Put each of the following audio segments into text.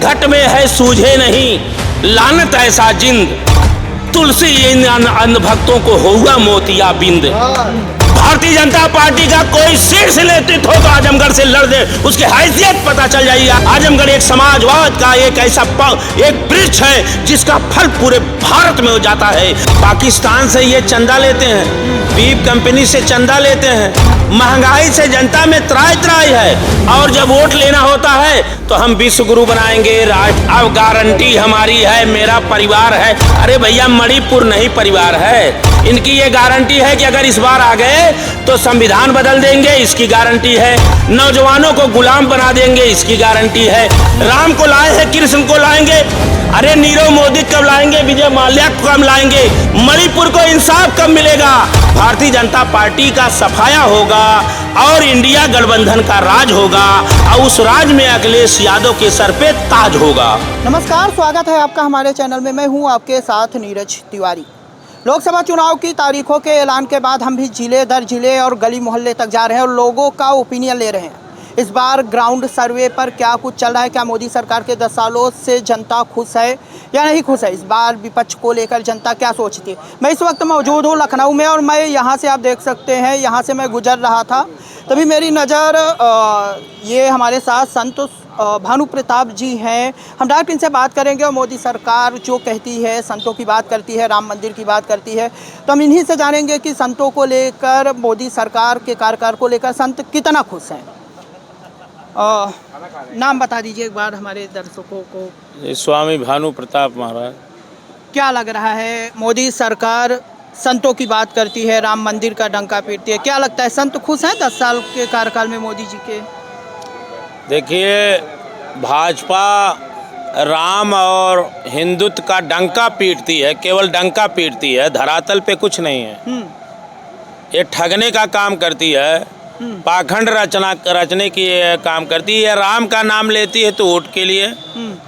घट में है सूझे नहीं, लानत ऐसा जिंद, तुलसी इन अन्य भक्तों को होगा मोतिया बिंद। भारतीय जनता पार्टी का कोई शीर्ष नेतृत्व हो तो आजमगढ़ से लड़ दे, उसकी हैसियत पता चल जाएगी। आजमगढ़ एक समाजवाद का एक ऐसा एक वृक्ष है जिसका फल पूरे भारत में हो जाता है। पाकिस्तान से ये चंदा लेते हैं, बीफ कंपनी से चंदा लेते हैं, महंगाई से जनता में त्राही त्राही है, और जब वोट लेना होता है तो हम विश्व गुरु बनाएंगे राष्ट्र, अब गारंटी हमारी है, मेरा परिवार है। अरे भैया, मणिपुर नहीं परिवार है। इनकी ये गारंटी है कि अगर इस बार आ गए तो संविधान बदल देंगे, इसकी गारंटी है। नौजवानों को गुलाम बना देंगे, इसकी गारंटी है। राम को लाए हैं, कृष्ण को लाएंगे, अरे नीरव मोदी कब लाएंगे, विजय माल्या को कब लाएंगे, मणिपुर को इंसाफ कब मिलेगा। भारतीय जनता पार्टी का सफाया होगा और इंडिया गठबंधन का राज होगा, और उस राज में अखिलेश यादव के सर पे ताज होगा। नमस्कार, स्वागत है आपका हमारे चैनल में। मैं हूं आपके साथ नीरज तिवारी। लोकसभा चुनाव की तारीखों के ऐलान के बाद हम भी जिले दर जिले और गली मोहल्ले तक जा रहे हैं और लोगों का ओपिनियन ले रहे हैं। इस बार ग्राउंड सर्वे पर क्या कुछ चल रहा है, क्या मोदी सरकार के 10 सालों से जनता खुश है या नहीं खुश है, इस बार विपक्ष को लेकर जनता क्या सोचती है। मैं इस वक्त मौजूद हूँ लखनऊ में, और मैं यहाँ से आप देख सकते हैं, यहाँ से मैं गुजर रहा था तभी मेरी नज़र ये हमारे साथ संत भानु प्रताप जी हैं। हम डायरेक्ट इनसे बात करेंगे और मोदी सरकार जो कहती है, संतों की बात करती है, राम मंदिर की बात करती है, तो हम इन्हीं से जानेंगे कि संतों को लेकर, मोदी सरकार के कार्यकाल को लेकर संत कितना खुश हैं। नाम बता दीजिए एक बार हमारे दर्शकों को। स्वामी भानु प्रताप महाराज। क्या लग रहा है, मोदी सरकार संतों की बात करती है, राम मंदिर का डंका पीटती है, क्या लगता है संत खुश हैं 10 साल के कार्यकाल में मोदी जी के? देखिए, भाजपा राम और हिंदुत्व का डंका पीटती है, केवल डंका पीटती है, धरातल पे कुछ नहीं है। ये ठगने का काम करती है, पाखंड रचने की काम करती है। राम का नाम लेती है तो वोट के लिए,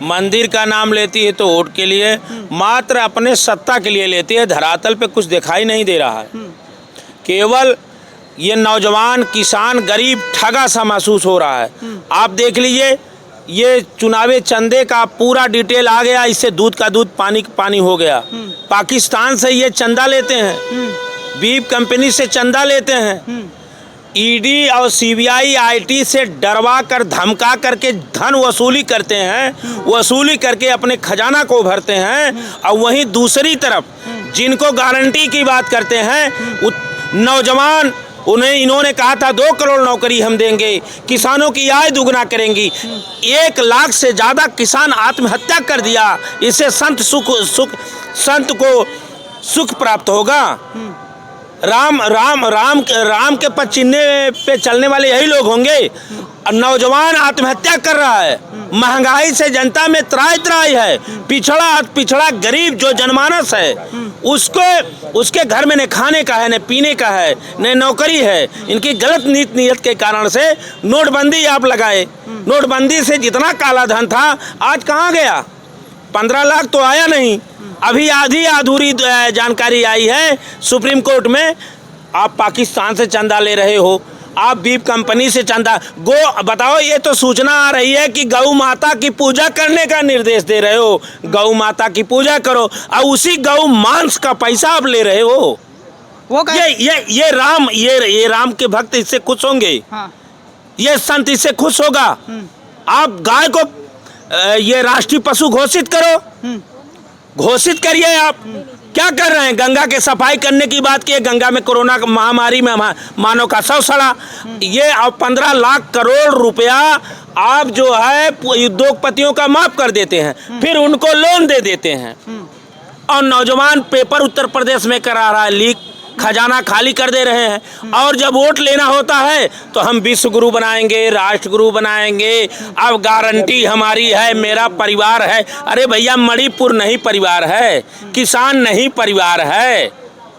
मंदिर का नाम लेती है तो वोट के लिए, मात्र अपने सत्ता के लिए लेती है। धरातल पे कुछ दिखाई नहीं दे रहा है। केवल ये नौजवान किसान गरीब ठगा सा महसूस हो रहा है। आप देख लीजिए, ये चुनावी चंदे का पूरा डिटेल आ गया, इससे दूध का दूध पानी का पानी हो गया। पाकिस्तान से ये चंदा लेते हैं, बीफ कंपनी से चंदा लेते हैं, ईडी और सीबीआई आईटी से डरवा कर धमका करके धन वसूली करते हैं, वसूली करके अपने खजाना को भरते हैं। और वहीं दूसरी तरफ जिनको गारंटी की बात करते हैं, नौजवान, उन्हें इन्होंने कहा था 2 करोड़ नौकरी हम देंगे, किसानों की आय दुगना करेंगी। 1 लाख से ज़्यादा किसान आत्महत्या कर दिया। इससे संत को सुख प्राप्त होगा। राम के पद चिन्ह पे चलने वाले यही लोग होंगे। नौजवान आत्महत्या कर रहा है, महंगाई से जनता में त्राही है, पिछड़ा गरीब जो जनमानस है, उसके घर में न खाने का है, न पीने का है, न नौकरी है। इनकी गलत नीयत के कारण से नोटबंदी आप लगाए। नोटबंदी से जितना काला धन था आज कहाँ गया? 15 लाख तो आया नहीं। अभी आधी अधूरी जानकारी आई है सुप्रीम कोर्ट में। आप पाकिस्तान से चंदा ले रहे हो, आप बीफ कंपनी से चंदा बताओ। ये तो सूचना आ रही है कि गौ माता की पूजा करने का निर्देश दे रहे हो। गौ माता की पूजा करो और उसी गौ मांस का पैसा आप ले रहे हो। वो ये राम के भक्त इससे खुश होंगे। हाँ। ये संत इससे खुश होगा। आप गाय को ये राष्ट्रीय पशु घोषित करो, घोषित करिए। आप क्या कर रहे हैं? गंगा के सफाई करने की बात की है, गंगा में कोरोना महामारी में मानव का शव सड़ा। ये अब 15 लाख करोड़ रुपया आप जो है उद्योगपतियों का माफ कर देते हैं, फिर उनको लोन दे देते हैं, और नौजवान पेपर उत्तर प्रदेश में करा रहा है लीक, खजाना खाली कर दे रहे हैं। और जब वोट लेना होता है तो हम विश्व गुरु बनाएंगे, राष्ट्र गुरु बनाएंगे, अब गारंटी हमारी है, मेरा परिवार है। अरे भैया, मणिपुर नहीं परिवार है, किसान नहीं परिवार है,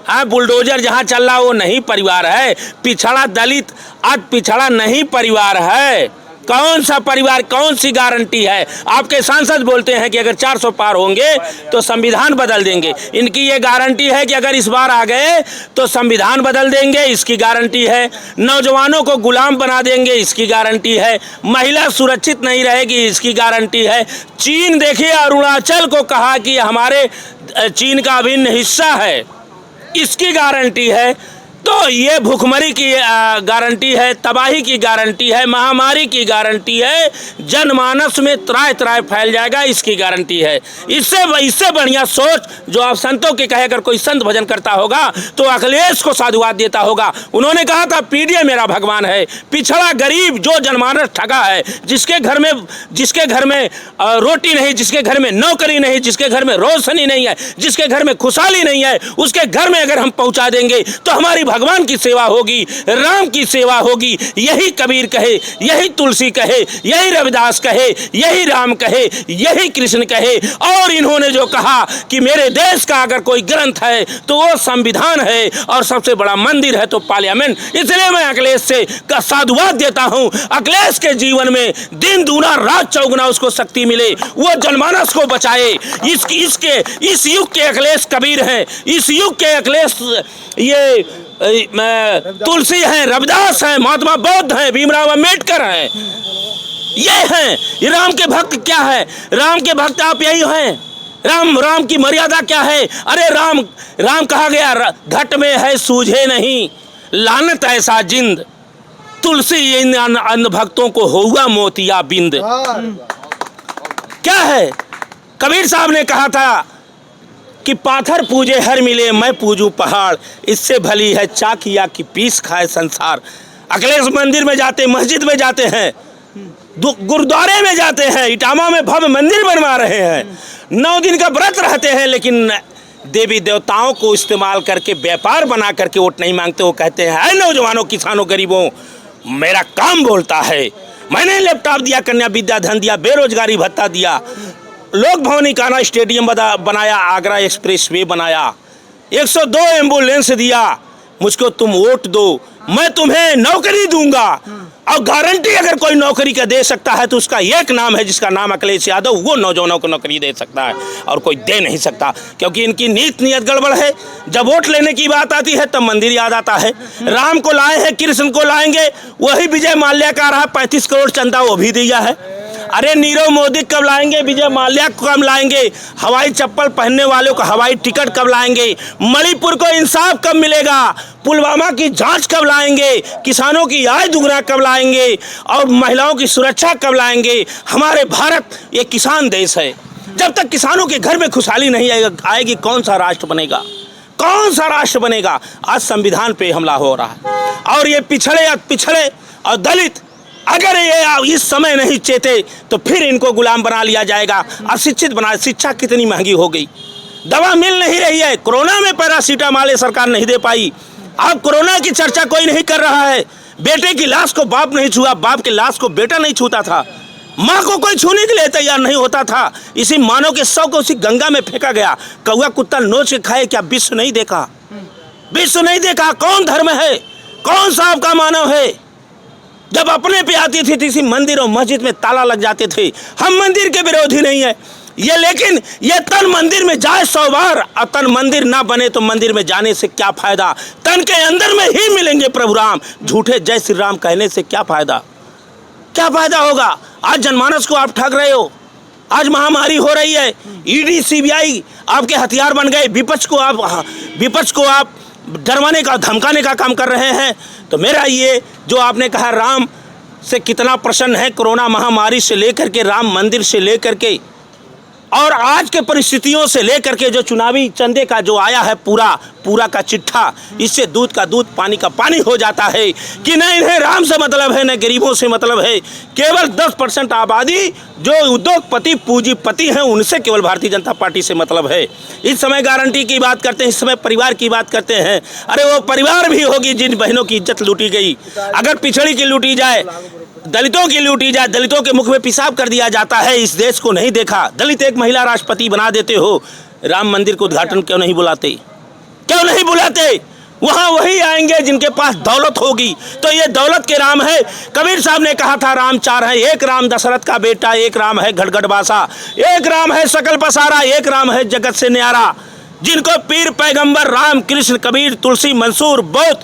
हाँ, बुलडोजर जहाँ चल रहा वो नहीं परिवार है, पिछड़ा दलित आज पिछड़ा नहीं परिवार है। कौन सा परिवार, कौन सी गारंटी है? आपके सांसद बोलते हैं कि अगर 400 पार होंगे तो संविधान बदल देंगे। इनकी ये गारंटी है कि अगर इस बार आ गए तो संविधान बदल देंगे, इसकी गारंटी है। नौजवानों को गुलाम बना देंगे, इसकी गारंटी है। महिला सुरक्षित नहीं रहेगी, इसकी गारंटी है। चीन देखिए, अरुणाचल को कहा कि हमारे चीन का अभिन्न हिस्सा है, इसकी गारंटी है। तो ये भूखमरी की गारंटी है, तबाही की गारंटी है, महामारी की गारंटी है, जनमानस में त्राय त्राय फैल जाएगा, इसकी गारंटी है। इससे बढ़िया सोच जो आप संतों के कहे, अगर कोई संत भजन करता होगा तो अखिलेश को साधुवाद देता होगा। उन्होंने कहा था पीडीए मेरा भगवान है। पिछड़ा गरीब जो जनमानस ठगा है, जिसके घर में रोटी नहीं, जिसके घर में नौकरी नहीं, जिसके घर में रोशनी नहीं है, जिसके घर में खुशहाली नहीं है, उसके घर में अगर हम पहुंचा देंगे तो हमारी भगवान की सेवा होगी, राम की सेवा होगी। यही कबीर कहे, यही तुलसी कहे, यही रविदास कहे, यही राम कहे, यही कृष्ण कहे। और इन्होंने जो कहा कि मेरे देश का अगर कोई ग्रंथ है तो वो संविधान है और सबसे बड़ा मंदिर है तो पार्लियामेंट। इसलिए मैं अखिलेश से साधुवाद देता हूं। अखिलेश के जीवन में दिन दूना रात चौगुना उसको शक्ति मिले, वो जनमानस को बचाए। इस युग के अखिलेश कबीर हैं, इस युग के अखिलेश ये तुलसी हैं, रविदास हैं, महात्मा बौद्ध हैं, भीमराव अंबेडकर हैं, ये हैं। ये राम के भक्त क्या है? राम के भक्त आप यही हैं। राम की मर्यादा क्या है? अरे राम कहा गया, घट में है सूझे नहीं, लानत ऐसा जिंद, तुलसी इन अन्य भक्तों को होगा मोतिया बिंद। क्या है? कबीर साहब ने कहा था कि पाथर पूजे हर मिले, मैं पूजू पहाड़, इससे भली है चाकिया की पीस खाए संसार। अखिलेश मंदिर में जाते, मस्जिद में जाते हैं, गुरुद्वारे में जाते हैं, इटामा में भव्य मंदिर बनवा रहे हैं, 9 दिन का व्रत रहते हैं, लेकिन देवी देवताओं को इस्तेमाल करके व्यापार बना करके वोट नहीं मांगते। वो कहते हैं अरे नौजवानों, किसानों, गरीबों, मेरा काम बोलता है, मैंने लैपटॉप दिया, कन्या विद्या धन दिया, बेरोजगारी भत्ता दिया, लोक भवन काना स्टेडियम बनाया, आगरा एक्सप्रेस वे बनाया, 102 एम्बुलेंस दिया, मुझको तुम वोट दो, मैं तुम्हें नौकरी दूंगा। और गारंटी अगर कोई नौकरी का दे सकता है तो उसका एक नाम है, जिसका नाम अखिलेश यादव। वो नौजवानों को नौकरी दे सकता है और कोई दे नहीं सकता, क्योंकि इनकी नीयत गड़बड़ है। जब वोट लेने की बात आती है तब मंदिर याद आता है। राम को लाए हैं, कृष्ण को लाएंगे, वही विजय माल्या का रहा 35 करोड़ चंदा, वो भी दिया है। अरे नीरव मोदी कब लाएंगे? विजय माल्या को कब लाएंगे? हवाई चप्पल पहनने वालों को हवाई टिकट कब लाएंगे? मणिपुर को इंसाफ कब मिलेगा? पुलवामा की जांच कब लाएंगे? किसानों की आय दुगना कब लाएंगे? और महिलाओं की सुरक्षा कब लाएंगे? हमारे भारत ये किसान देश है। जब तक किसानों के घर में खुशहाली नहीं आएगी, कौन सा राष्ट्र बनेगा? कौन सा राष्ट्र बनेगा? आज संविधान पे हमला हो रहा है और ये पिछड़े और दलित अगर ये इस समय नहीं चेते तो फिर इनको गुलाम बना लिया जाएगा, अशिक्षित बना। शिक्षा कितनी महंगी हो गई, दवा मिल नहीं रही है, कोरोना में पैरासीटामॉल सरकार नहीं दे पाई। अब कोरोना की चर्चा कोई नहीं कर रहा है। बेटे की लाश को बाप नहीं छुआ, बाप की लाश को बेटा नहीं छूता था, माँ को कोई छूने के लिए तैयार नहीं होता था। इसी मानव के शव को उसी गंगा में फेंका गया। कौआ कुत्ता नोच के खाए, क्या विश्व नहीं देखा? विश्व नहीं देखा? कौन धर्म है? कौन सा आपका मानव है? जब अपने पे आती थी इसी मंदिर और मस्जिद में ताला लग जाते थे। हम मंदिर के विरोधी नहीं है ये, लेकिन ये तन मंदिर में जाए 100 बार और तन मंदिर ना बने तो मंदिर में जाने से क्या फायदा? तन के अंदर में ही मिलेंगे प्रभु राम, झूठे जय श्री राम कहने से क्या फायदा? क्या फायदा होगा? आज जनमानस को आप ठग रहे हो। आज महामारी हो रही है, ईडी सीबीआई आपके हथियार बन गए। विपक्ष को आप डरवाने का, धमकाने का काम कर रहे हैं। तो मेरा ये जो आपने कहा राम से कितना प्रसन्न है, कोरोना महामारी से लेकर के, राम मंदिर से लेकर के, और आज के परिस्थितियों से लेकर के जो चुनावी चंदे का जो आया है पूरा का चिट्ठा, इससे दूध का दूध पानी का पानी हो जाता है कि न इन्हें राम से मतलब है न गरीबों से मतलब है। केवल 10% आबादी जो उद्योगपति पूंजीपति हैं उनसे केवल भारतीय जनता पार्टी से मतलब है। इस समय गारंटी की बात करते हैं, इस समय परिवार की बात करते हैं। अरे वो परिवार भी होगी जिन बहनों की इज्जत लूटी गई। अगर पिछड़ी की लूटी जाए, दलितों की लूटी जाए, दलितों के मुख में पेशाब कर दिया जाता है, इस देश को नहीं देखा। दलित एक महिला राष्ट्रपति बना देते हो, राम मंदिर को उद्घाटन क्यों नहीं बुलाते? क्यों नहीं बुलाते? वहाँ वही आएंगे जिनके पास दौलत होगी। तो ये दौलत के राम है। कबीर साहब ने कहा था राम चार है, एक राम दशरथ का बेटा, एक राम है घटघटवासा, एक राम है सकल पसारा, एक राम है जगत से न्यारा। जिनको पीर पैगंबर राम कृष्ण कबीर तुलसी मंसूर बौद्ध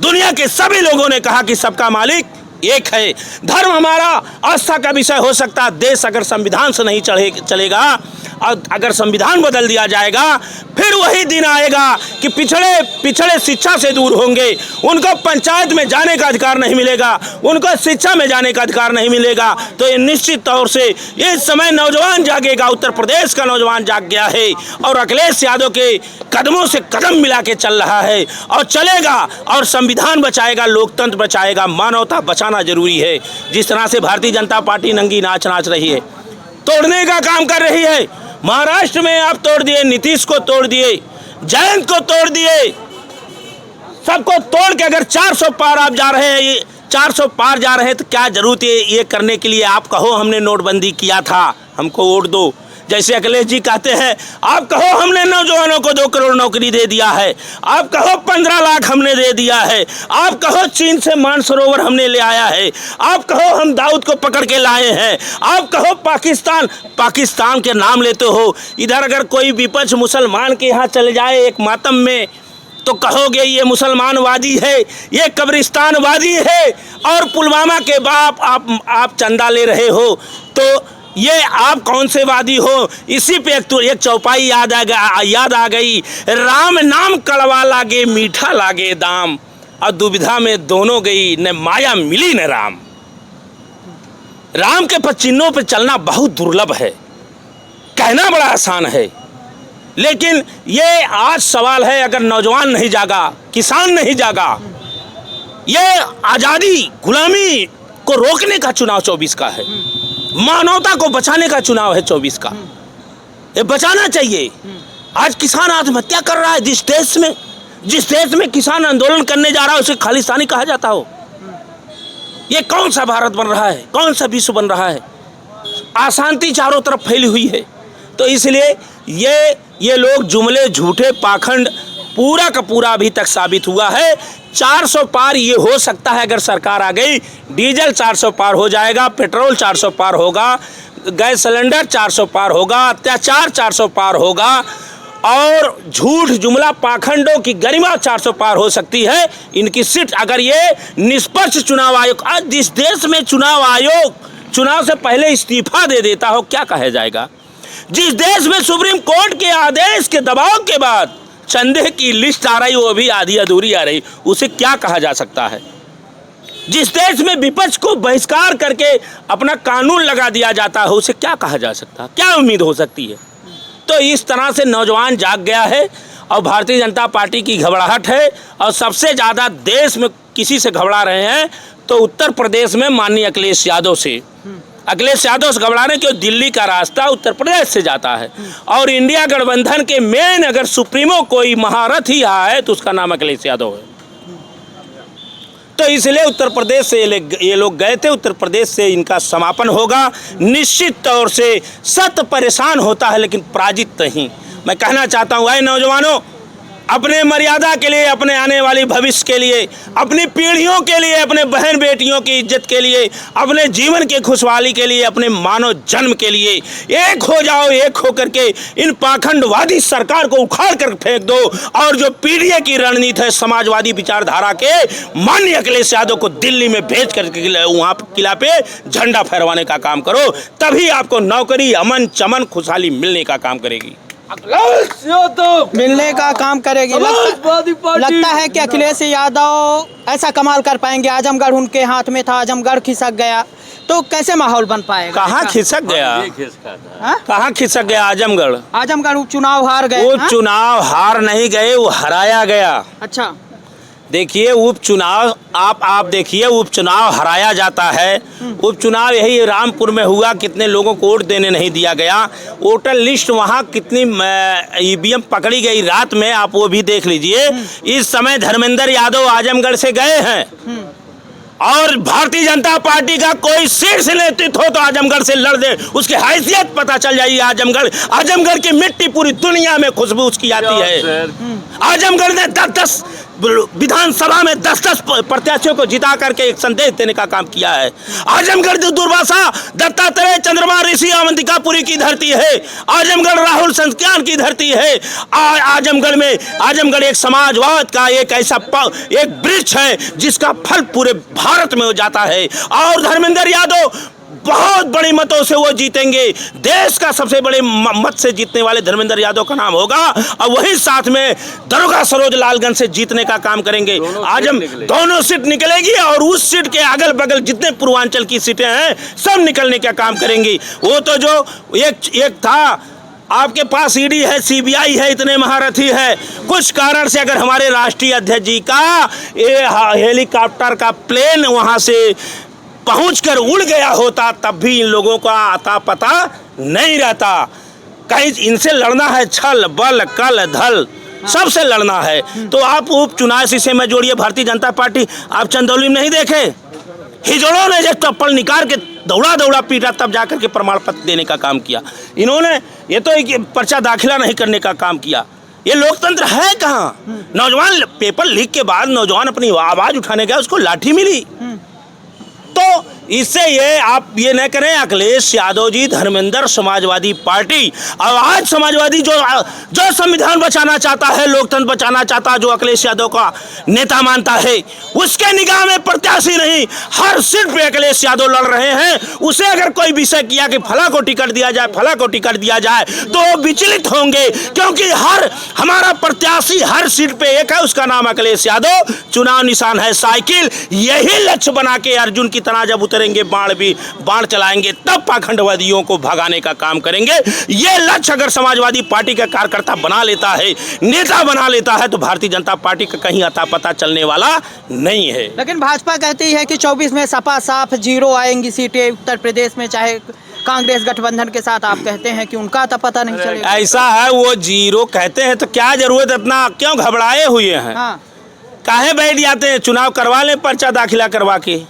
दुनिया के सभी लोगों ने कहा कि सबका मालिक एक है। धर्म हमारा आस्था का विषय हो सकता है। देश अगर संविधान से नहीं चलेगा और अगर संविधान बदल दिया जाएगा, फिर वही दिन आएगा कि पिछड़े शिक्षा से दूर होंगे। उनको पंचायत में जाने का अधिकार नहीं मिलेगा, उनको शिक्षा में जाने का अधिकार नहीं मिलेगा। तो ये निश्चित तौर से इस समय नौजवान जागेगा। उत्तर प्रदेश का नौजवान जाग गया है और अखिलेश यादव के कदमों से कदम मिला के चल रहा है और चलेगा और संविधान बचाएगा, लोकतंत्र बचाएगा, मानवता बचाना जरूरी है। जिस तरह से भारतीय जनता पार्टी नंगी नाच रही है, तोड़ने का काम कर रही है। महाराष्ट्र में आप तोड़ दिए, नीतीश को तोड़ दिए, जयंत को तोड़ दिए, सबको तोड़ के अगर 400 पार आप जा रहे हैं, 400 पार जा रहे हैं तो क्या जरूरत है ये करने के लिए? आप कहो हमने नोटबंदी किया था, हमको वोट दो। जैसे अखिलेश जी कहते हैं, आप कहो हमने नौजवानों को 2 करोड़ नौकरी दे दिया है, आप कहो 15 लाख हमने दे दिया है, आप कहो चीन से मानसरोवर हमने ले आया है, आप कहो हम दाऊद को पकड़ के लाए हैं, आप कहो पाकिस्तान के नाम लेते हो। इधर अगर कोई विपक्ष मुसलमान के यहाँ चले जाए एक मातम में तो कहोगे ये मुसलमानवादी है, ये कब्रिस्तानवादी है और पुलवामा के बाप आप चंदा ले रहे हो। तो ये आप कौन से वादी हो? इसी पे एक चौपाई याद आ गई, राम नाम कड़वा लागे मीठा लागे दाम, और दुविधा में दोनों गई, न माया मिली न राम। राम के पचिन्हों पे चलना बहुत दुर्लभ है, कहना बड़ा आसान है, लेकिन ये आज सवाल है अगर नौजवान नहीं जागा, किसान नहीं जागा, ये आज़ादी गुलामी को रोकने का चुनाव 24 का है, मानवता को बचाने का चुनाव है 24 का। ये बचाना चाहिए। आज किसान आत्महत्या कर रहा है। जिस देश में किसान आंदोलन करने जा रहा है उसे खालिस्तानी कहा जाता हो। ये कौन सा भारत बन रहा है, कौन सा विश्व बन रहा है? अशांति चारों तरफ फैली हुई है। तो इसलिए ये लोग जुमले, झूठे, पाखंड पूरा का पूरा अभी तक साबित हुआ है। 400 पार ये हो सकता है अगर सरकार आ गई। डीजल 400 पार हो जाएगा, पेट्रोल 400 पार होगा, गैस सिलेंडर 400 पार होगा, अत्याचार 400 पार होगा और झूठ, जुमला, पाखंडों की गरिमा 400 पार हो सकती है। इनकी सीट अगर ये निष्पक्ष चुनाव आयोग, आज जिस देश में चुनाव आयोग चुनाव से पहले इस्तीफा दे देता हो, क्या कहा जाएगा? जिस देश में सुप्रीम कोर्ट के आदेश के दबाव के बाद चंदे की लिस्ट आ रही, वो भी आधी अधूरी आ रही, उसे क्या कहा जा सकता है? जिस देश में विपक्ष को बहिष्कार करके अपना कानून लगा दिया जाता है, उसे क्या कहा जा सकता है? क्या उम्मीद हो सकती है? तो इस तरह से नौजवान जाग गया है और भारतीय जनता पार्टी की घबराहट है। और सबसे ज़्यादा देश में किसी से घबरा रहे हैं तो उत्तर प्रदेश में माननीय अखिलेश यादव से। अखिलेश यादव से घबराने क्यों? दिल्ली का रास्ता उत्तर प्रदेश से जाता है और इंडिया गठबंधन के मेन अगर सुप्रीमो कोई महारथ ही है तो उसका नाम अखिलेश यादव है। तो इसलिए उत्तर प्रदेश से ये लोग गए थे, उत्तर प्रदेश से इनका समापन होगा। निश्चित तौर से सत्य परेशान होता है लेकिन पराजित नहीं। मैं कहना चाहता हूँ, आए नौजवानों, अपने मर्यादा के लिए, अपने आने वाली भविष्य के लिए, अपनी पीढ़ियों के लिए, अपने बहन बेटियों की इज्जत के लिए, अपने जीवन की खुशहाली के लिए, अपने मानव जन्म के लिए एक हो जाओ। एक होकर के इन पाखंडवादी सरकार को उखाड़ कर फेंक दो और जो पीढ़ी की रणनीति है समाजवादी विचारधारा के माननीय अखिलेश यादव को दिल्ली में भेज कर वहाँ किला पे झंडा फहरवाने का काम करो। तभी आपको नौकरी, अमन चमन, खुशहाली मिलने का काम करेगी, मिलने का काम करेगी। लगता है कि अखिलेश यादव ऐसा कमाल कर पाएंगे। आजमगढ़ उनके हाथ में था, आजमगढ़ खिसक गया तो कैसे माहौल बन पाएगा? कहाँ खिसक गया? कहाँ खिसक गया? आजमगढ़ उपचुनाव हार गए। वो चुनाव हार नहीं गए, वो हराया गया। अच्छा, देखिए उपचुनाव आप देखिए, उपचुनाव हराया जाता है। उपचुनाव यही रामपुर में हुआ, कितने लोगों को वोट देने नहीं दिया गया। वोटर लिस्ट वहाँ कितनी ईवीएम पकड़ी गई रात में, आप वो भी देख लीजिए। इस समय धर्मेंद्र यादव आजमगढ़ से गए हैं और भारतीय जनता पार्टी का कोई शीर्ष नेतृत्व हो तो आजमगढ़ से लड़ दे, उसकी हैसियत पता चल जाएगी। आजमगढ़ की मिट्टी पूरी दुनिया में खुशबू उसकी आती है। आजमगढ़ ने 10 विधानसभा में 10-10 प्रत्याशियों को जिता करके एक संदेश देने का काम किया है। आजमगढ़ दुर्वासा, दत्तात्रेय, चंद्रमा, ऋषि, अवंतिकापुरी की धरती है। आजमगढ़ राहुल संस्कृत की धरती है। आजमगढ़ एक समाजवाद का एक ऐसा एक वृक्ष है जिसका फल पूरे भारत में हो जाता है। और धर्मेंद्र यादव बहुत बड़ी मतों से वो जीतेंगे। देश का सबसे बड़े मत से जीतने वाले धर्मेंद्र यादव का नाम होगा और वही साथ में दरोगा सरोज लालगंज से जीतने का काम करेंगे। दोनों सीट निकलेगी और उस सीट के अगल बगल जितने पूर्वांचल की सीटें हैं सब निकलने का काम करेंगी। वो तो जो एक था, आपके पास ईडी है, सीबीआई है, इतने महारथी है, कुछ कारण से अगर हमारे राष्ट्रीय अध्यक्ष जी का ये हेलीकॉप्टर का प्लेन वहां से पहुंचकर उड़ गया होता तब भी इन लोगों का आता पता नहीं रहता। कहीं इनसे लड़ना है, छल बल कल धल सबसे लड़ना है। तो आप उपचुनाव से में जोड़िए भारतीय जनता पार्टी। आप चंदौली में नहीं देखे, हिजड़ों ने जब चप्पल निकाल के दौड़ा पीटा तब जाकर के प्रमाण पत्र देने का काम किया। इन्होंने ये तो पर्चा दाखिला नहीं करने का काम किया। ये लोकतंत्र है कहाँ? नौजवान पेपर लीक के बाद नौजवान अपनी आवाज उठाने गया, उसको लाठी मिली। तो इससे ये आप ये न करें, अखिलेश यादव जी धर्मेंद्र समाजवादी पार्टी और आज समाजवादी जो संविधान बचाना चाहता है, लोकतंत्र बचाना चाहता है, जो अखिलेश यादव का नेता मानता है, उसके निगाह में प्रत्याशी नहीं, हर सीट पे अखिलेश यादव लड़ रहे हैं। उसे अगर कोई विषय किया कि फला को टिकट दिया जाए, फला को टिकट दिया जाए, तो वो विचलित होंगे, क्योंकि हमारा प्रत्याशी हर सीट पे एक है, उसका नाम अखिलेश यादव। चुनाव निशान है साइकिल। यही लक्ष्य बना के अर्जुन की तरह जब उतरेंगे, बाण चलाएंगे, तब पाखंडवादियों को भगाने का काम करेंगे। ये लक्ष्य अगर समाजवादी पार्टी का कार्यकर्ता बना लेता है, नेता बना लेता है, तो भारतीय जनता पार्टी का कहीं अता पता चलने वाला नहीं है। लेकिन भाजपा कहती है कि 24 में सपा साफ 0 आएंगी सीटें उत्तर प्रदेश में, चाहे कांग्रेस गठबंधन के साथ। आप कहते हैं कि उनका अता पता नहीं चलेगा। ऐसा है, वो 0 कहते हैं तो क्या जरूरत, इतना क्यों घबराए हुए हैं? काहे बैठ जाते हैं? चुनाव करवा लें पर्चा दाखिला करवा के।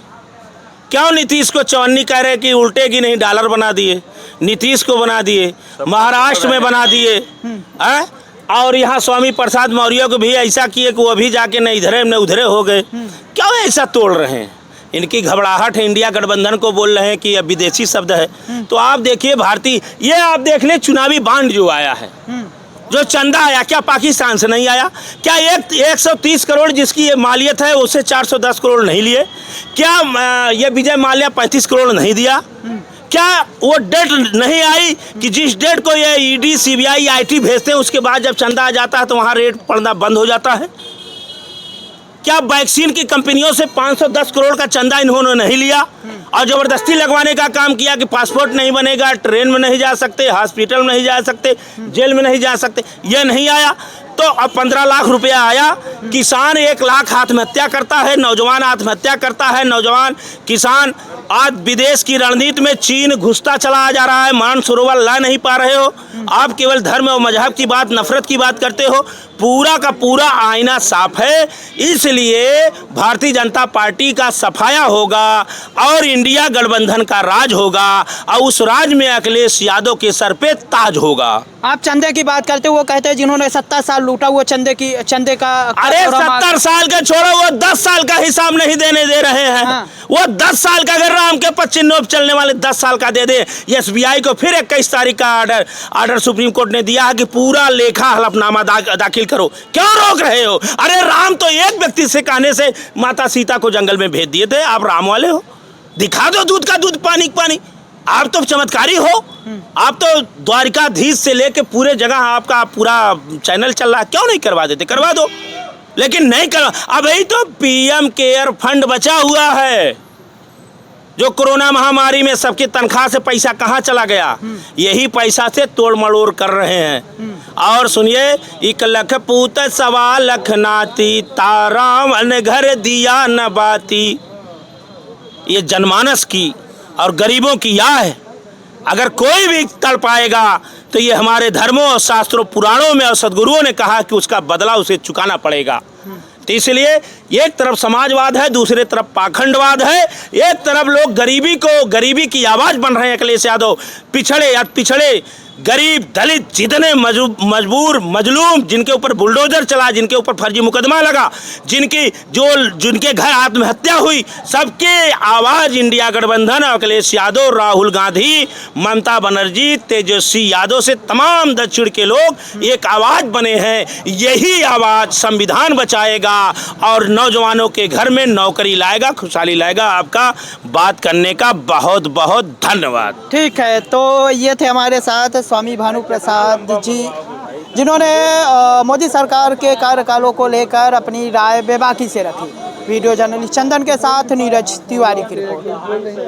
क्यों नीतीश को 54 कह रहे कि उल्टेगी नहीं, डॉलर बना दिए, नीतीश को बना दिए, महाराष्ट्र में बना दिए, और यहाँ स्वामी प्रसाद मौर्य को भी ऐसा किए कि वो भी जाके न इधरे न उधरे हो गए। क्यों ऐसा तोड़ रहे हैं? इनकी घबराहट है। इंडिया गठबंधन को बोल रहे हैं कि यह विदेशी शब्द है। तो आप देखिए भारतीय, ये आप देख ले चुनावी बांड जो आया है, जो चंदा आया, क्या पाकिस्तान से नहीं आया? क्या 130 करोड़ जिसकी ये मालियत है उससे 410 करोड़ नहीं लिए? क्या ये विजय माल्या 35 करोड़ नहीं दिया? क्या वो डेट नहीं आई कि जिस डेट को ये ईडी सीबीआई आईटी भेजते हैं उसके बाद जब चंदा आ जाता है तो वहाँ रेट पड़ना बंद हो जाता है? क्या वैक्सीन की कंपनियों से 510 करोड़ का चंदा इन्होंने नहीं लिया और जबरदस्ती लगवाने का काम किया कि पासपोर्ट नहीं बनेगा, ट्रेन में नहीं जा सकते, हॉस्पिटल में नहीं जा सकते, जेल में नहीं जा सकते? ये नहीं आया तो अब 15 लाख रुपया आया। किसान 1 लाख आत्महत्या करता है, नौजवान आत्महत्या करता है, नौजवान किसान आज विदेश की रणनीति में चीन घुसता चला जा रहा है। मानसरोवर ला नहीं पा रहे हो आप, केवल धर्म और मजहब की बात, नफरत की बात करते हो। पूरा का पूरा आईना साफ है। इसलिए भारतीय जनता पार्टी का सफाया होगा और इंडिया गठबंधन का राज होगा और उस राज में अखिलेश यादव के सर पे ताज होगा। आप चंदे की बात करते, वो कहते हैं जिन्होंने 70 साल लूटा वो चंदे का अरे 70 साल का छोड़ो, वो 10 साल का हिसाब नहीं देने दे रहे हैं। वो 10 साल का अगर राम के 25 नोट चलने वाले 10 साल का दे दे। एसबीआई को फिर 21 तारीख का आर्डर सुप्रीम कोर्ट ने दिया है कि पूरा लेखा हलफनामा दाखिल करो। क्यों रोक रहे हो? अरे राम तो एक व्यक्ति से कहने से माता सीता को जंगल में भेज दिए थे। आप राम वाले हो, दिखा दो दूध का दूध, पानी का पानी। आप तो चमत्कारी हो। आप तो द्वारिकाधीश से लेके पूरे जगह आपका पूरा चैनल चल रहा है। क्यों नहीं करवा देते? करवा दो, लेकिन नहीं करवा। अभी तो पीएम केयर फंड बचा हुआ है, जो कोरोना महामारी में सबकी तनख्वाह से पैसा कहाँ चला गया? यही पैसा से तोड़ मड़ोड़ कर रहे हैं। और सुनिए, 1 लख पूत 1.25 लाख नाती, तारावन घर दिया न बाती। ये जनमानस की और गरीबों की या है। अगर कोई भी तड़ पाएगा तो ये हमारे धर्मों और शास्त्रों पुराणों में और सदगुरुओं ने कहा कि उसका बदला उसे चुकाना पड़ेगा। तो इसलिए एक तरफ समाजवाद है, दूसरे तरफ पाखंडवाद है। एक तरफ लोग गरीबी की आवाज़ बन रहे हैं अखिलेश यादव, पिछड़े गरीब दलित जितने मजबूर मजलूम, जिनके ऊपर बुलडोजर चला, जिनके ऊपर फर्जी मुकदमा लगा, जिनके घर आत्महत्या हुई, सबके आवाज़ इंडिया गठबंधन, अखिलेश यादव, राहुल गांधी, ममता बनर्जी, तेजस्वी यादव से तमाम दक्षिण के लोग एक आवाज़ बने हैं। यही आवाज़ संविधान बचाएगा और नौजवानों के घर में नौकरी लाएगा, खुशहाली लाएगा। आपका बात करने का बहुत बहुत धन्यवाद। ठीक है, तो ये थे हमारे साथ स्वामी भानु प्रसाद जी, जिन्होंने मोदी सरकार के कार्यकालों को लेकर अपनी राय बेबाकी से रखी। वीडियो जर्नलिस्ट चंदन के साथ नीरज तिवारी की रिपोर्ट।